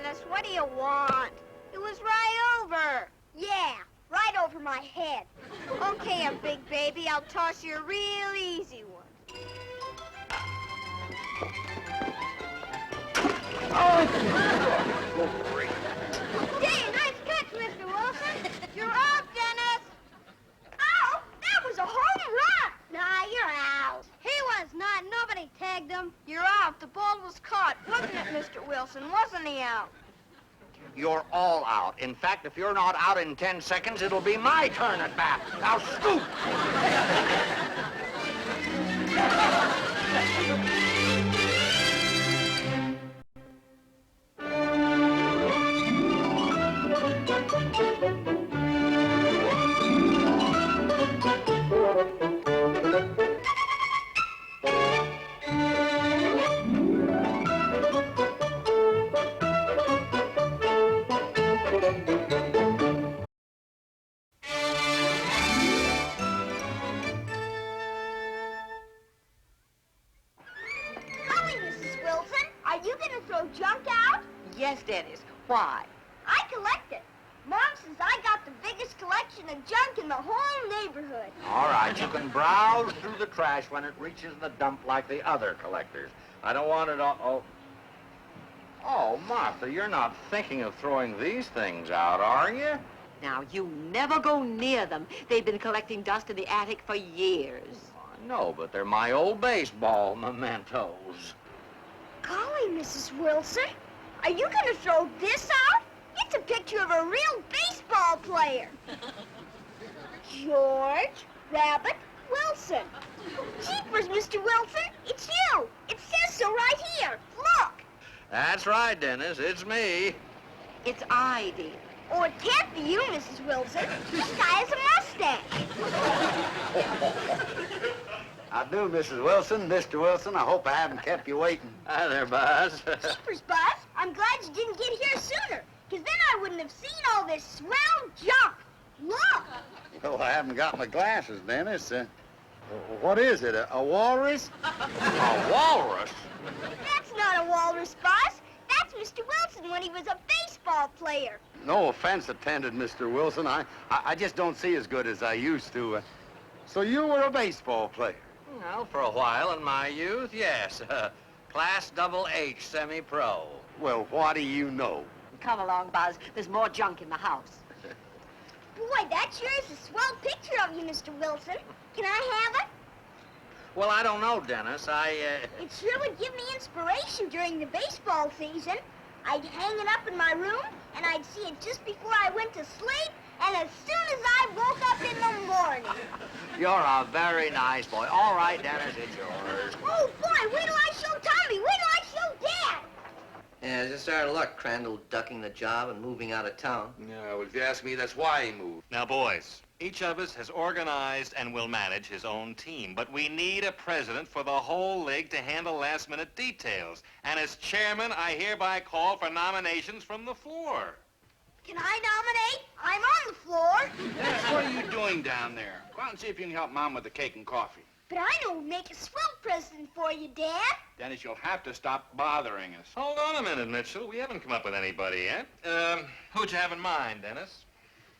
Dennis. What do you want? It was right over. Yeah, right over my head. Okay, a big baby. I'll toss you a real easy one. Hey, nice catch, Mr. Wilson. You're out, Dennis. Ow! That was a home run. Nah, you're out. He was not. Nobody tagged him. You're out. The ball was caught. Wasn't it, Mr. Wilson? Wasn't he out? You're all out. In fact, if you're not out in 10 seconds, it'll be my turn at bat. Now scoop! Junk out? Yes, Dennis. Why? I collect it. Mom says I got the biggest collection of junk in the whole neighborhood. All right, you can browse through the trash when it reaches the dump like the other collectors. I don't want it all... Oh, Martha, you're not thinking of throwing these things out, are you? Now, you never go near them. They've been collecting dust in the attic for years. No, but they're my old baseball mementos. Golly, Mrs. Wilson, are you going to throw this out? It's a picture of a real baseball player. George Rabbit Wilson. Jeepers, Mr. Wilson, it's you. It says so right here. Look. That's right, Dennis. It's me. It's I, dear. Oh, it can't be you, Mrs. Wilson. This guy has a mustache. I do, Mrs. Wilson. Mr. Wilson, I hope I haven't kept you waiting. Hi there, Buzz. Jeepers, Buzz. I'm glad you didn't get here sooner, because then I wouldn't have seen all this swell junk. Look. Well, I haven't got my glasses, Dennis. What is it, a walrus? A walrus? That's not a walrus, Buzz. That's Mr. Wilson when he was a baseball player. No offense intended, Mr. Wilson. I just don't see as good as I used to. So you were a baseball player? Well, for a while in my youth, yes. Class double H, semi-pro. Well, what do you know? Come along, Buzz. There's more junk in the house. Boy, that sure is a swell picture of you, Mr. Wilson. Can I have it? Well, I don't know, Dennis. It sure would give me inspiration during the baseball season. I'd hang it up in my room, and I'd see it just before I went to sleep, and as soon as I woke up in the morning. You're a very nice boy. All right, Dennis, it's yours. Oh, boy, wait till I show Tommy. Wait till I show Dad. Yeah, it's just our luck, Crandall ducking the job and moving out of town. Yeah, well, if you ask me, that's why he moved. Now, boys, each of us has organized and will manage his own team, but we need a president for the whole league to handle last-minute details. And as chairman, I hereby call for nominations from the floor. Can I nominate? I'm on the floor. Dennis, what are you doing down there? Go out and see if you can help Mom with the cake and coffee. But I know who'd make a swell president for you, Dad. Dennis, you'll have to stop bothering us. Hold on a minute, Mitchell. We haven't come up with anybody yet. Who'd you have in mind, Dennis?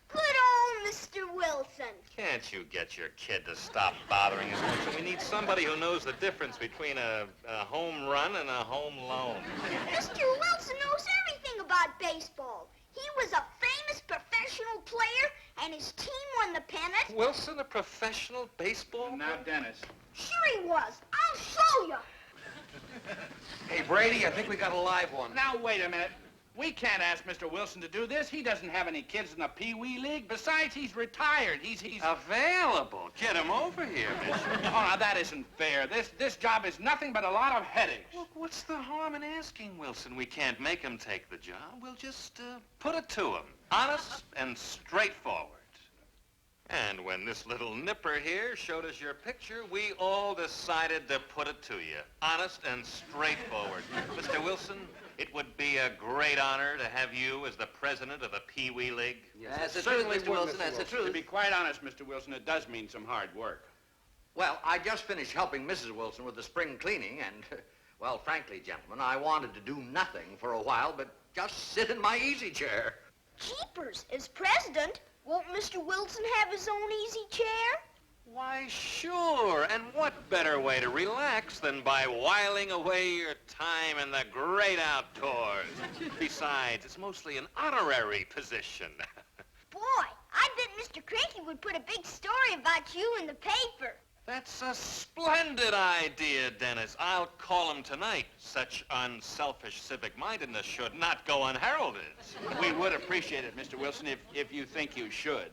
Good old Mr. Wilson. Can't you get your kid to stop bothering us, Mitchell? We need somebody who knows the difference between a home run and a home loan. Mr. Wilson knows everything about baseball. He was a famous professional player, and his team won the pennant. Wilson, a professional baseball Now, Dennis. Sure he was. I'll show you. Hey, Brady, I think we got a live one. Now, wait a minute. We can't ask Mr. Wilson to do this. He doesn't have any kids in the Pee Wee League. Besides, he's retired. He's available. Get him over here, Mitchell. Oh, now, that isn't fair. This job is nothing but a lot of headaches. Look, what's the harm in asking, Wilson? We can't make him take the job. We'll just put it to him. Honest and straightforward. And when this little nipper here showed us your picture, we all decided to put it to you. Honest and straightforward. Mr. Wilson, it would be a great honor to have you as the president of the Pee Wee League. Yes, that's the truth, Mr. Wilson. That's the truth. To be quite honest, Mr. Wilson, it does mean some hard work. Well, I just finished helping Mrs. Wilson with the spring cleaning, and, well, frankly, gentlemen, I wanted to do nothing for a while but Just sit in my easy chair. Jeepers, as president, won't Mr. Wilson have his own easy chair? Why, sure. And what better way to relax than by whiling away your time in the great outdoors? Besides, it's mostly an honorary position. Boy, I bet Mr. Cranky would put a big story about you in the paper. That's a splendid idea, Dennis. I'll call him tonight. Such unselfish civic-mindedness should not go unheralded. We would appreciate it, Mr. Wilson, if you think you should.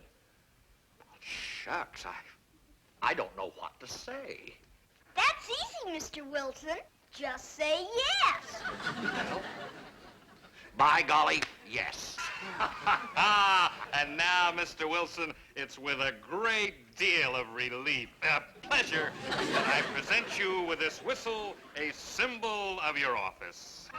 Shucks, I don't know what to say. That's easy, Mr. Wilson. Just say yes. Well, by golly, yes. And now, Mr. Wilson, it's with a great deal of relief, pleasure, that I present you with this whistle, a symbol of your office.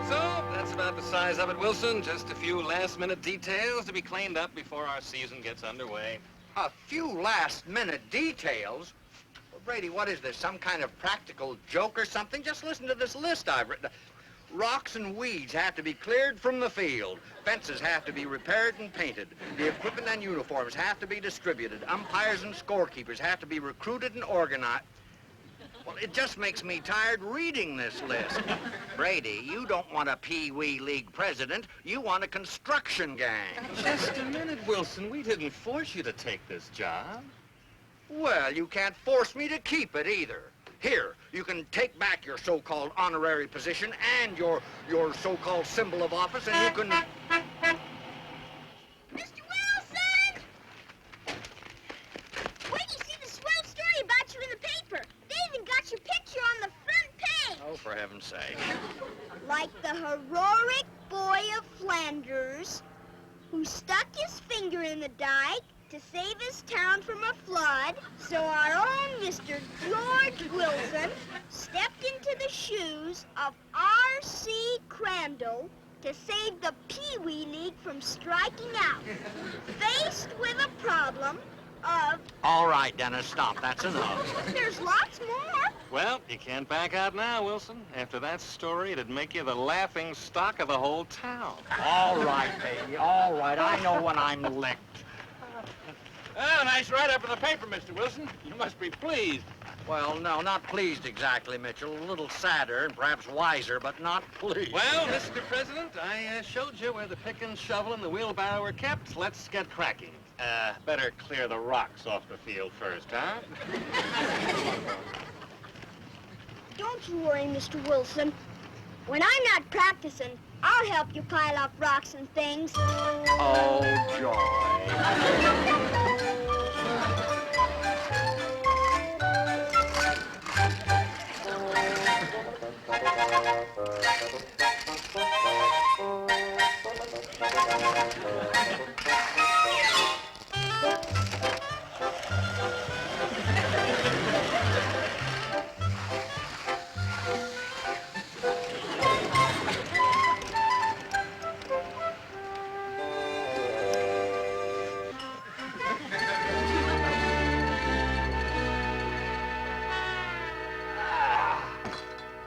So, that's about the size of it, Wilson. Just a few last-minute details to be cleaned up before our season gets underway. A few last-minute details? Well, Brady, what is this, some kind of practical joke or something? Just listen to this list I've written. Rocks and weeds have to be cleared from the field. Fences have to be repaired and painted. The equipment and uniforms have to be distributed. Umpires and scorekeepers have to be recruited and organized. Well, it just makes me tired reading this list. Brady, you don't want a Pee Wee League president. You want a construction gang. Just a minute, Wilson. We didn't force you to take this job. Well, you can't force me to keep it either. Here, you can take back your so-called honorary position and your so-called symbol of office, and you can... Mr. Wilson! Wait, you see the swell story about you in the paper. They even got your picture on the front page. Oh, for heaven's sake. Like the heroic boy of Flanders who stuck his finger in the dike to save his town from a flood, so our own Mr. George Wilson stepped into the shoes of R.C. Crandall to save the Pee Wee League from striking out. Faced with a problem of... All right, Dennis, stop. That's enough. There's lots more. Well, you can't back out now, Wilson. After that story, it'd make you the laughing stock of the whole town. All right, baby, all right. I know when I'm licked. Oh, nice write-up in the paper, Mr. Wilson. You must be pleased. Well, no, not pleased exactly, Mitchell. A little sadder and perhaps wiser, but not pleased. Well, Mr. President, I showed you where the pick and shovel and the wheelbarrow were kept. Let's get cracking. Better clear the rocks off the field first, huh? Don't you worry, Mr. Wilson. When I'm not practicing, I'll help you pile up rocks and things. Oh, joy.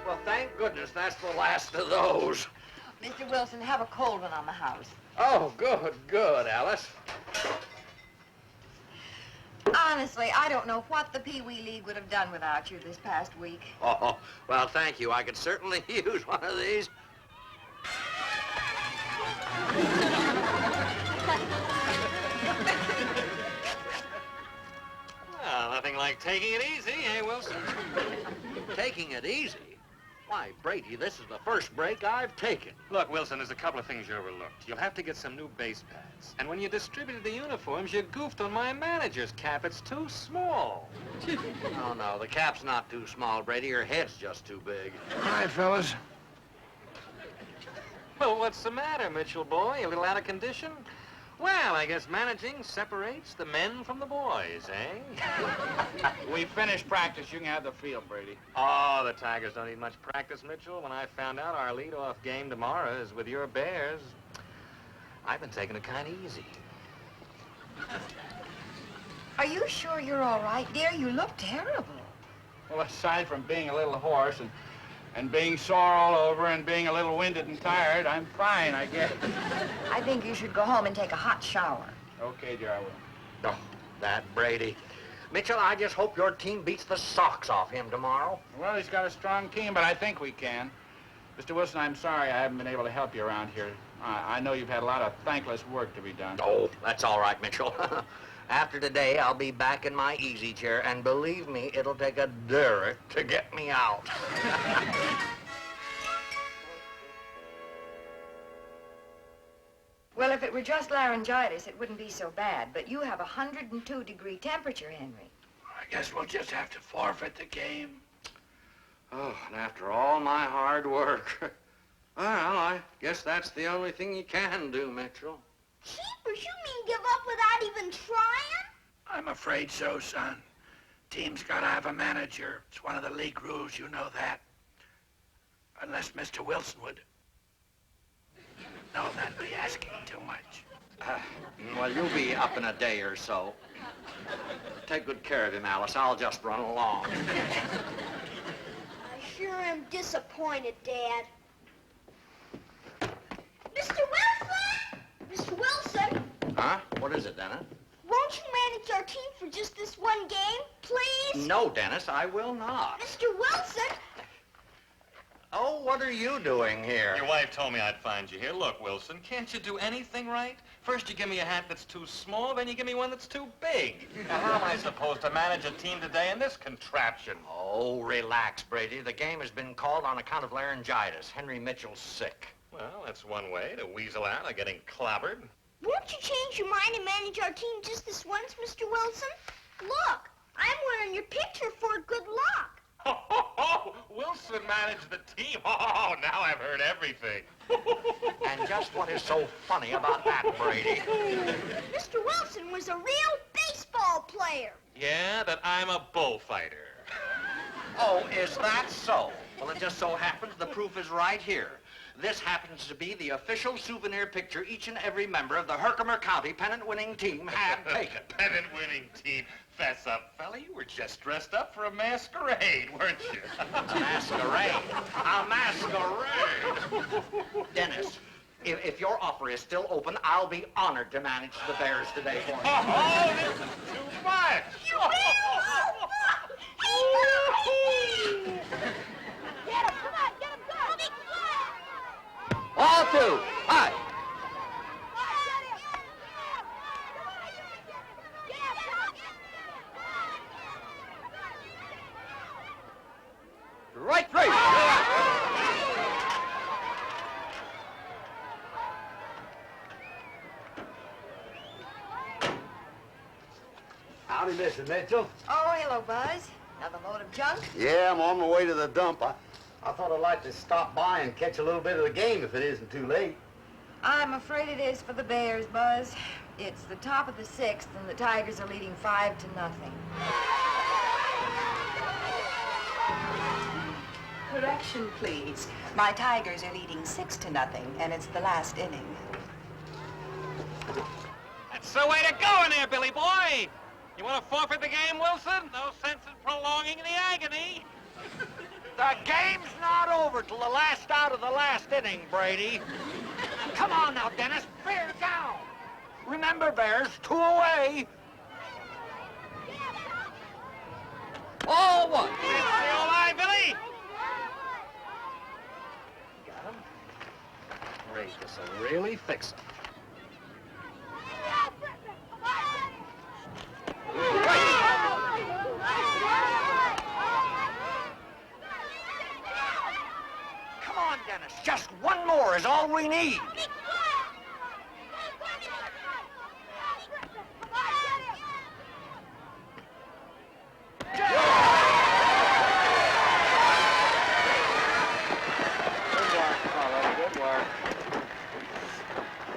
Well, thank goodness that's the last of those. Mr. Wilson, have a cold one on the house. Oh, good, Alice. Honestly, I don't know what the Pee Wee League would have done without you this past week. Oh, well, thank you. I could certainly use one of these. Well, nothing like taking it easy, eh, Wilson? Taking it easy? Why, Brady, this is the first break I've taken. Look, Wilson, there's a couple of things you overlooked. You'll have to get some new base pads. And when you distributed the uniforms, you goofed on my manager's cap. It's too small. Oh, no, the cap's not too small, Brady. Your head's just too big. All right, fellas. Well, what's the matter, Mitchell boy? A little out of condition? Well, I guess managing separates the men from the boys, eh? We finished practice. You can have the field, Brady. Oh, the Tigers don't need much practice, Mitchell. When I found out our leadoff game tomorrow is with your Bears, I've been taking it kind of easy. Are you sure you're all right, dear? You look terrible. Well, aside from being a little hoarse and being sore all over and being a little winded and tired, I'm fine, I guess. I think you should go home and take a hot shower. Okay, dear, I will. Oh, that Brady. Mitchell, I just hope your team beats the socks off him tomorrow. Well, he's got a strong team, but I think we can. Mr. Wilson, I'm sorry I haven't been able to help you around here. I know you've had a lot of thankless work to be done. Oh, that's all right, Mitchell. After today, I'll be back in my easy chair, and believe me, it'll take a Derrick to get me out. Well, if it were just laryngitis, it wouldn't be so bad. But you have a 102-degree temperature, Henry. I guess we'll just have to forfeit the game. Oh, and after all my hard work. Well, I guess that's the only thing you can do, Mitchell. Jeepers, you mean give up without even trying? I'm afraid so, son. Team's gotta have a manager. It's one of the league rules, you know that. Unless Mr. Wilson would. No, that'd be asking too much. Well, you'll be up in a day or so. Take good care of him, Alice. I'll just run along. I sure am disappointed, Dad. Mr. Wilson! Mr. Wilson! Huh? What is it, Dennis? Won't you manage our team for just this one game, please? No, Dennis, I will not. Mr. Wilson! Oh, what are you doing here? Your wife told me I'd find you here. Look, Wilson, can't you do anything right? First you give me a hat that's too small, then you give me one that's too big. Now, how am I supposed to manage a team today in this contraption? Oh, relax, Brady. The game has been called on account of laryngitis. Henry Mitchell's sick. Well, that's one way to weasel out of getting clobbered. Won't you change your mind and manage our team just this once, Mr. Wilson? Look, I'm wearing your picture for good luck. Oh, Wilson managed the team. Oh, now I've heard everything. And just what is so funny about that, Brady? Mr. Wilson was a real baseball player. Yeah, that I'm a bullfighter. Oh, is that so? Well, it just so happens the proof is right here. This happens to be the official souvenir picture each and every member of the Herkimer County pennant-winning team had taken. Pennant-winning team. Fess up, fella. You were just dressed up for a masquerade, weren't you? A masquerade? A masquerade? Dennis, if your offer is still open, I'll be honored to manage the Bears today for you. Oh, this is too much. You will! Get him, come on, get him good. All two. Hi. Right three. Howdy, Mr. Mitchell. Oh, hello, Buzz. Another load of junk? Yeah, I'm on my way to the dump. I thought I'd like to stop by and catch a little bit of the game if it isn't too late. I'm afraid it is for the Bears, Buzz. It's the top of the sixth, and the Tigers are leading 5-0. Correction, please. My Tigers are leading 6-0, and it's the last inning. That's the way to go in there, Billy boy. You want to forfeit the game, Wilson? No sense in prolonging the agony. The game's not over till the last out of the last inning, Brady. Come on now, Dennis. Bear down. Remember, Bears, 2 away. All one. It's the old eye, Billy. Got him. Great. This'll really fix him. Come on, Dennis. Just one more is all we need.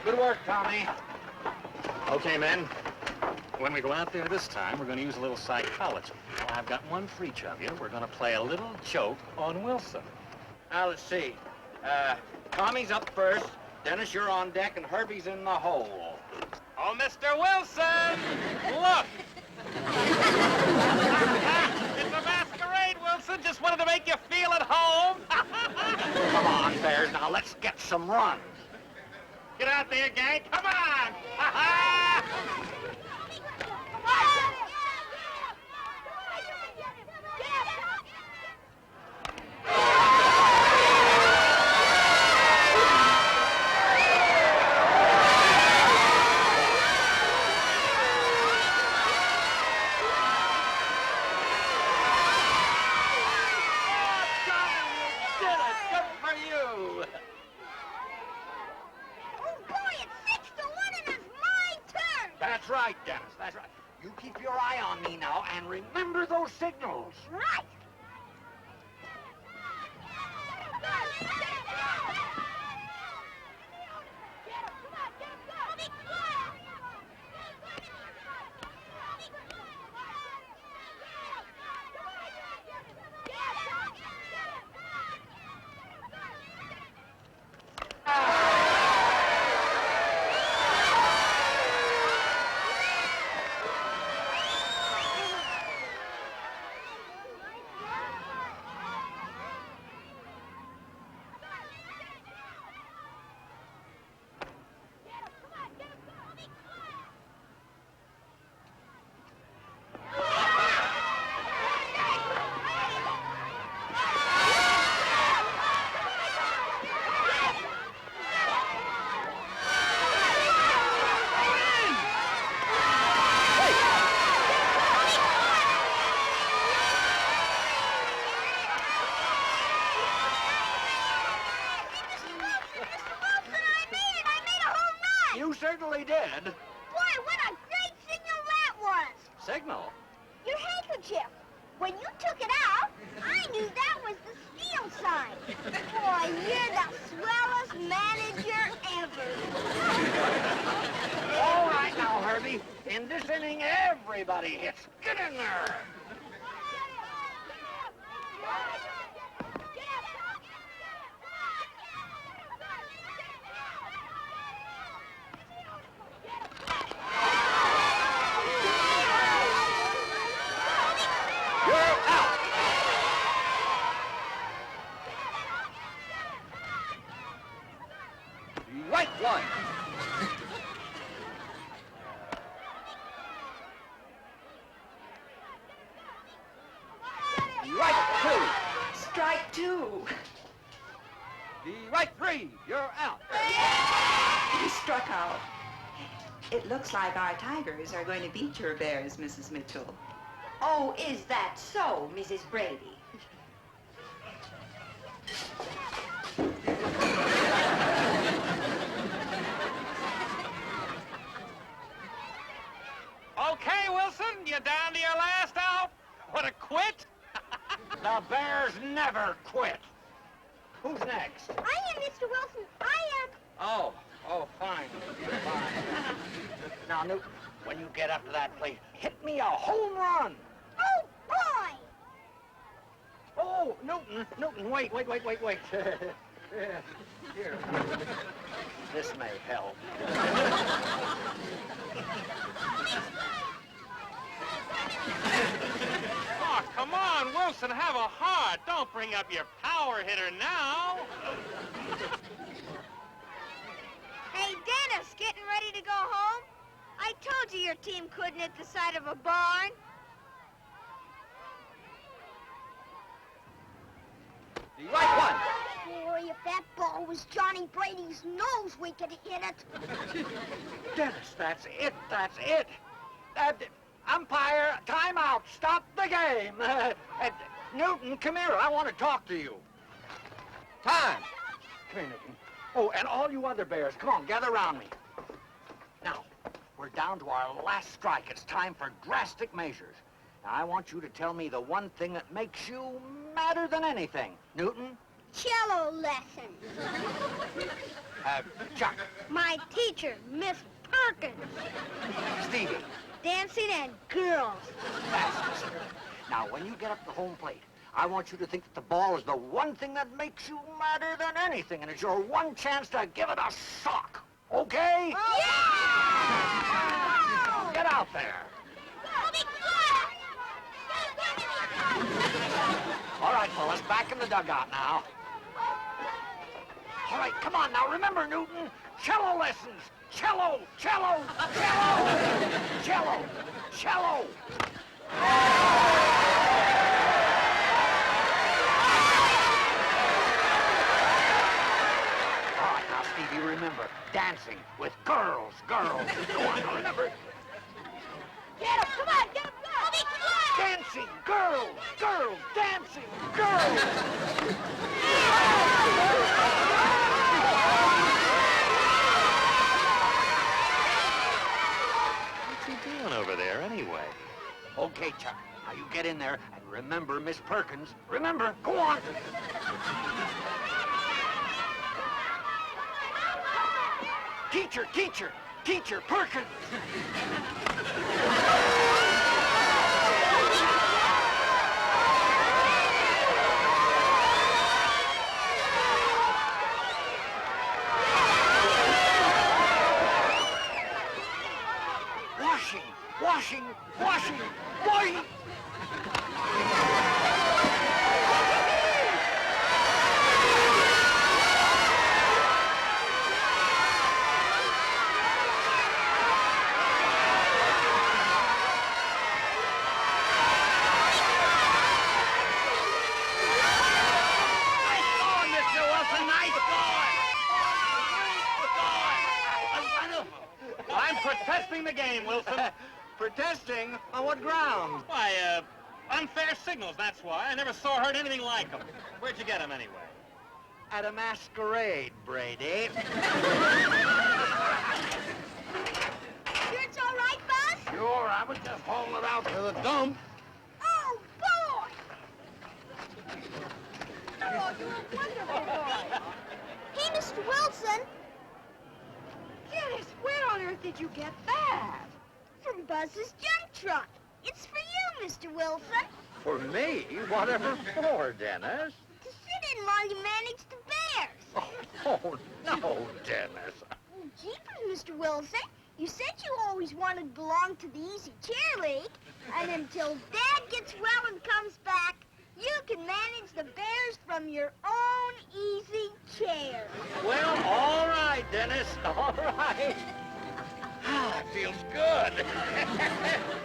Good work, Tommy. Okay, men. When we go out there this time, we're going to use a little psychology. Well, I've got one for each of you. We're going to play a little joke on Wilson. Now, let's see. Tommy's up first. Dennis, you're on deck, and Herbie's in the hole. Oh, Mr. Wilson! Look! It's a masquerade, Wilson. Just wanted to make you feel at home. Come on, Bears, now let's get some runs. Get out there, gang. Come on. That's right, Dennis, that's right. You keep your eye on me now, and remember those signals. Right. You certainly did. Boy, what a great signal that was. Signal? Your handkerchief. When you took it out, I knew that was the steal sign. Boy, you're the swellest manager ever. All right now, Herbie. In this inning, everybody hits. Get in there. You're out. Right one. Right two. Strike two. The right three. You're out. You struck out. It looks like our Tigers are going to beat your Bears, Mrs. Mitchell. Oh, is that so, Mrs. Brady? Okay, Wilson, you down to your last out? Want to quit? The Bears never quit. Who's next? I am, Mr. Wilson. I am. Oh, fine. Now, Newton, when you get up to that plate, hit me a home run. Oh, boy. Oh, Newton, wait. Here. This may help. Oh, come on, Wilson, have a heart. Don't bring up your power hitter now. Hey, Dennis, getting ready to go home? I told you your team couldn't hit the side of a barn. The right one. Boy, if that ball was Johnny Brady's nose, we could hit it. Dennis, that's it. Umpire, timeout. Stop the game. Newton, come here. I want to talk to you. Time. Come here, Newton. Oh, and all you other Bears, come on, gather around me. Now, we're down to our last strike. It's time for drastic measures. Now, I want you to tell me the one thing that makes you madder than anything. Newton? Cello lesson. Chuck. My teacher, Miss Perkins. Stevie. Dancing and girls. That's the spirit. Now, when you get up to home plate, I want you to think that the ball is the one thing that makes you madder than anything, and it's your one chance to give it a shock. Okay? Yeah! Get out there. dugout now. All right, come on now. Remember, Newton, cello lessons. Cello, cello, cello, cello, cello. All right, now, Stevie, remember, dancing with girls, girls. Go on, now, remember. Get him! Come on, get him! Bobby, come on! Dancing, girls, girls, dancing, girls. What's he doing over there anyway? Okay, Chuck. Now you get in there and remember Miss Perkins. Remember, go on. Teacher, teacher, teacher, Perkins. Washing, washing, washing, washing. I'm protesting the game, Wilson. Protesting? On what grounds? Why, unfair signals, that's why. I never saw or heard anything like them. Where'd you get them anyway? At a masquerade, Brady. Sure it's all right, Buzz? Sure, I was just hauling it out to the dump. Oh, boy! Oh, you're a wonderful boy. Hey, Mr. Wilson. Dennis, where on earth did you get that? From Buzz's junk truck. It's for you, Mr. Wilson. For me? Whatever for, Dennis? To sit in while you manage the Bears. Oh, no, Dennis. Oh, jeepers, Mr. Wilson. You said you always wanted to belong to the Easy Chair League, and until Dad gets well and comes back, you can manage the Bears from your own easy chair. Well, all right, Dennis. All right. Ah, it feels good.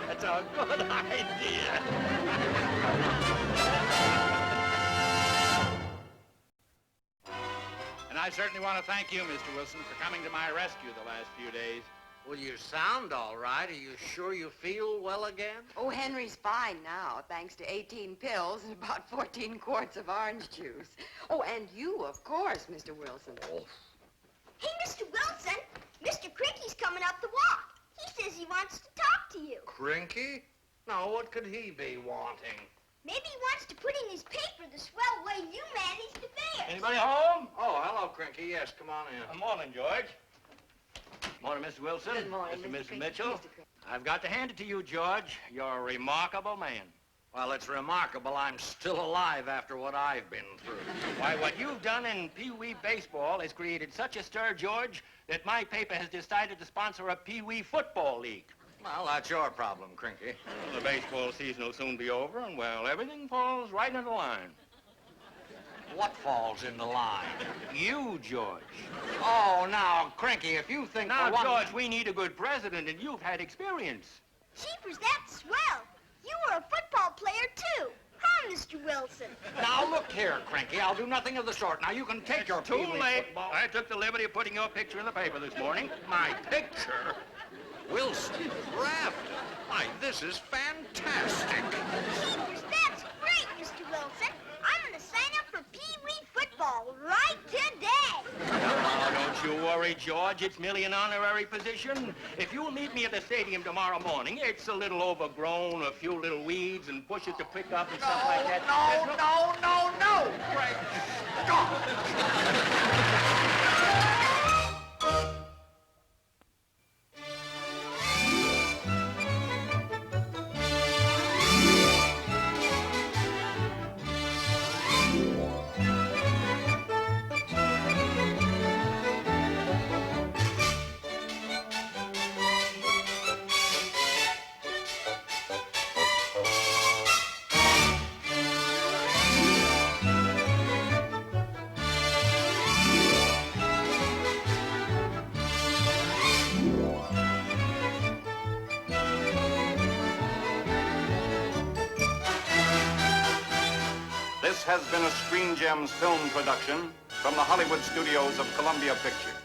That's a good idea. And I certainly want to thank you, Mr. Wilson, for coming to my rescue the last few days. Well, you sound all right. Are you sure you feel well again? Oh, Henry's fine now, thanks to 18 pills and about 14 quarts of orange juice. Oh, and you, of course, Mr. Wilson. Oh. Hey, Mr. Wilson, Mr. Cricky's coming up the walk. He says he wants to talk to you. Crinky? No, what could he be wanting? Maybe he wants to put in his paper the swell way you manage the Bears. Anybody home? Oh, hello, Crinky. Yes, come on in. Good morning, George. Morning, Mr. Wilson. Good morning, Mr. and Mr. Mrs. Crick- Mitchell. Mr. Crick. I've got to hand it to you, George. You're a remarkable man. Well, it's remarkable I'm still alive after what I've been through. Why, what you've done in Pee Wee baseball has created such a stir, George, that my paper has decided to sponsor a Pee Wee football league. Well, that's your problem, Crinky. Well, the baseball season will soon be over, and, well, everything falls right into line. What falls in the line? You, George. Oh, now, Crinky, if you think Now, for one... George, we need a good president, and you've had experience. Jeepers, that's swell. You were a football player, too. Huh, Mr. Wilson? Now, look here, Crinky. I'll do nothing of the sort. Now, you can take your Too Pee Wee late. football... I took the liberty of putting your picture in the paper this morning. My picture? Wilson, drafted. Why, this is fantastic. Jeepers, that's great, Mr. Wilson. I'm going to sign up for Pee Wee football right today. Oh, don't you worry, George. It's merely an honorary position. If you'll meet me at the stadium tomorrow morning, it's a little overgrown, a few little weeds and bushes to pick up and stuff like that. No, Frank. Stop. This has been a Screen Gems film production from the Hollywood studios of Columbia Pictures.